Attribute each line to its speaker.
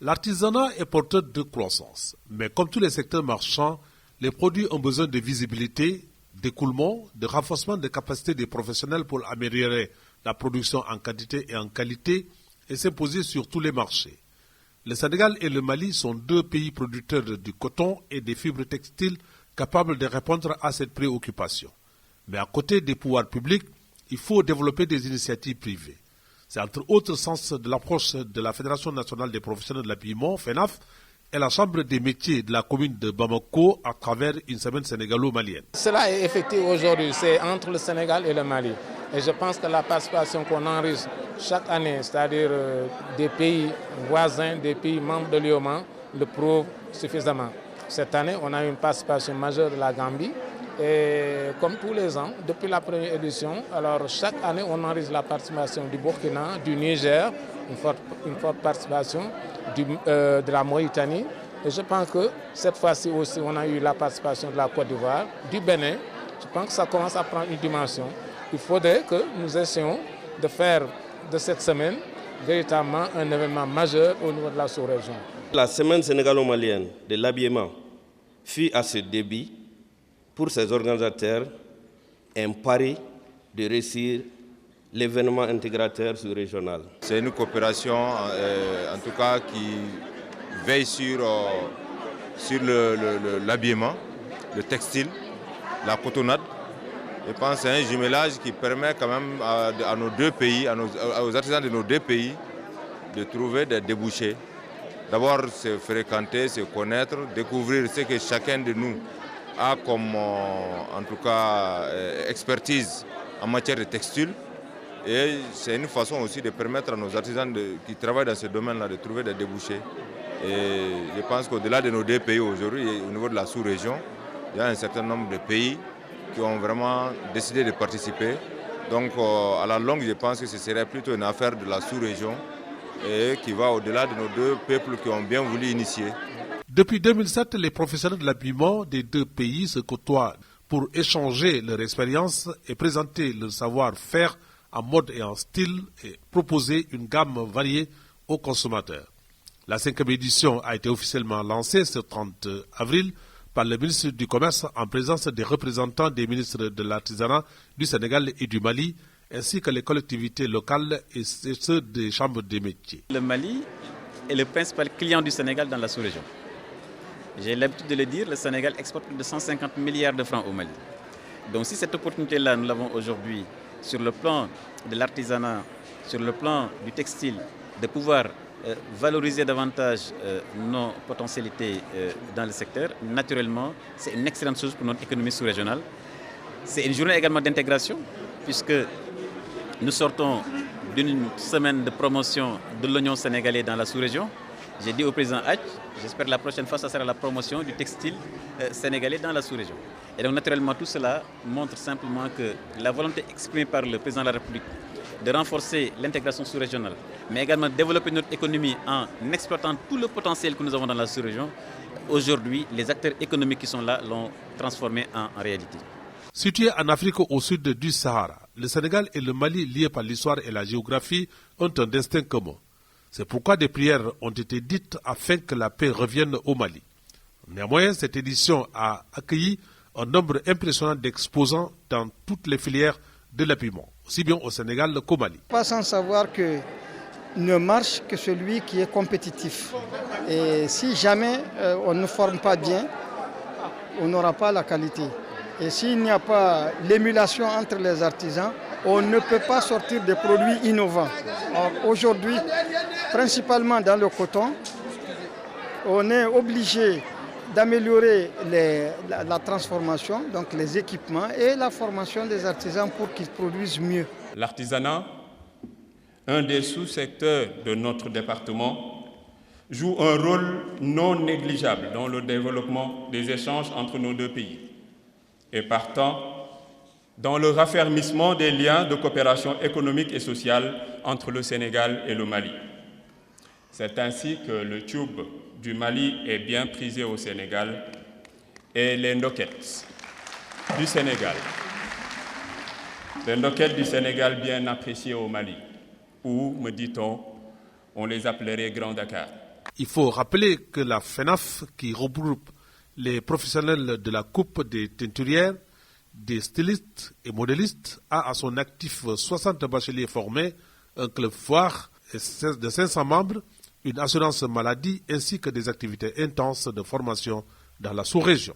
Speaker 1: L'artisanat est porteur de croissance, mais comme tous les secteurs marchands, les produits ont besoin de visibilité, d'écoulement, de renforcement des capacités des professionnels pour améliorer la production en quantité et en qualité et s'imposer sur tous les marchés. Le Sénégal et le Mali sont deux pays producteurs du coton et des fibres textiles capables de répondre à cette préoccupation. Mais à côté des pouvoirs publics, il faut développer des initiatives privées. C'est entre autres sens de l'approche de la Fédération nationale des professionnels de l'habillement, FENAF, et la Chambre des métiers de la commune de Bamako à travers une semaine sénégalo-malienne.
Speaker 2: Cela est effectif aujourd'hui, c'est entre le Sénégal et le Mali. Et je pense que la participation qu'on enregistre chaque année, c'est-à-dire des pays voisins, des pays membres de l'UEMOA, le prouve suffisamment. Cette année, on a eu une participation majeure de la Gambie. Et comme tous les ans, depuis la première édition, alors chaque année, on enregistre la participation du Burkina, du Niger, une forte participation, de la Mauritanie. Et je pense que cette fois-ci aussi, on a eu la participation de la Côte d'Ivoire, du Bénin. Je pense que ça commence à prendre une dimension. Il faudrait que nous essayions de faire de cette semaine véritablement un événement majeur au niveau de la sous-région.
Speaker 3: La semaine sénégalo-malienne de l'habillement fut à ce débit pour ses organisateurs un pari de réussir l'événement intégrateur sous-régional.
Speaker 4: C'est une coopération en tout cas qui veille sur l'habillement, le textile, la cotonnade. Je pense que c'est un jumelage qui permet quand même à nos deux pays, aux artisans de nos deux pays, de trouver des débouchés. D'abord, se fréquenter, se connaître, découvrir ce que chacun de nous a comme, en tout cas, expertise en matière de textile. Et c'est une façon aussi de permettre à nos artisans qui travaillent dans ce domaine-là de trouver des débouchés. Et je pense qu'au-delà de nos deux pays aujourd'hui, au niveau de la sous-région, il y a un certain nombre de pays qui ont vraiment décidé de participer. Donc à la longue, je pense que ce serait plutôt une affaire de la sous-région et qui va au-delà de nos deux peuples qui ont bien voulu initier.
Speaker 1: Depuis 2007, les professionnels de l'habillement des deux pays se côtoient pour échanger leur expérience et présenter leur savoir-faire en mode et en style et proposer une gamme variée aux consommateurs. La 5e édition a été officiellement lancée ce 30 avril par le ministre du Commerce en présence des représentants des ministres de l'Artisanat du Sénégal et du Mali, ainsi que les collectivités locales et ceux des chambres des métiers.
Speaker 5: Le Mali est le principal client du Sénégal dans la sous-région. J'ai l'habitude de le dire, le Sénégal exporte plus de 150 milliards de francs au Mali. Donc si cette opportunité-là, nous l'avons aujourd'hui sur le plan de l'artisanat, sur le plan du textile, de pouvoir valoriser davantage nos potentialités dans le secteur, naturellement, c'est une excellente chose pour notre économie sous-régionale. C'est une journée également d'intégration, puisque nous sortons d'une semaine de promotion de l'oignon sénégalais dans la sous-région. J'ai dit au président Hadj, j'espère que la prochaine fois, ça sera la promotion du textile sénégalais dans la sous-région. Et donc naturellement, tout cela montre simplement que la volonté exprimée par le président de la République de renforcer l'intégration sous-régionale, mais également de développer notre économie en exploitant tout le potentiel que nous avons dans la sous-région, aujourd'hui, les acteurs économiques qui sont là l'ont transformé en réalité.
Speaker 1: Situés en Afrique au sud du Sahara, le Sénégal et le Mali, liés par l'histoire et la géographie, ont un destin commun. C'est pourquoi des prières ont été dites afin que la paix revienne au Mali. Néanmoins, cette édition a accueilli un nombre impressionnant d'exposants dans toutes les filières de l'habillement, aussi bien au Sénégal qu'au Mali.
Speaker 6: Pas sans savoir que ne marche que celui qui est compétitif. Et si jamais on ne forme pas bien, on n'aura pas la qualité. Et s'il n'y a pas l'émulation entre les artisans, on ne peut pas sortir des produits innovants. Aujourd'hui, principalement dans le coton, on est obligé d'améliorer la transformation, donc les équipements et la formation des artisans pour qu'ils produisent mieux.
Speaker 7: L'artisanat, un des sous-secteurs de notre département, joue un rôle non négligeable dans le développement des échanges entre nos deux pays et partant dans le raffermissement des liens de coopération économique et sociale entre le Sénégal et le Mali. C'est ainsi que le tube du Mali est bien prisé au Sénégal et les ndoquettes du Sénégal. Les ndoquettes du Sénégal bien appréciées au Mali, où, me dit-on, on les appellerait Grand Dakar.
Speaker 1: Il faut rappeler que la FENAF, qui regroupe les professionnels de la coupe des teinturières, des stylistes et modélistes, a à son actif 60 bacheliers formés, un club phare de 500 membres, une assurance maladie ainsi que des activités intenses de formation dans la sous-région.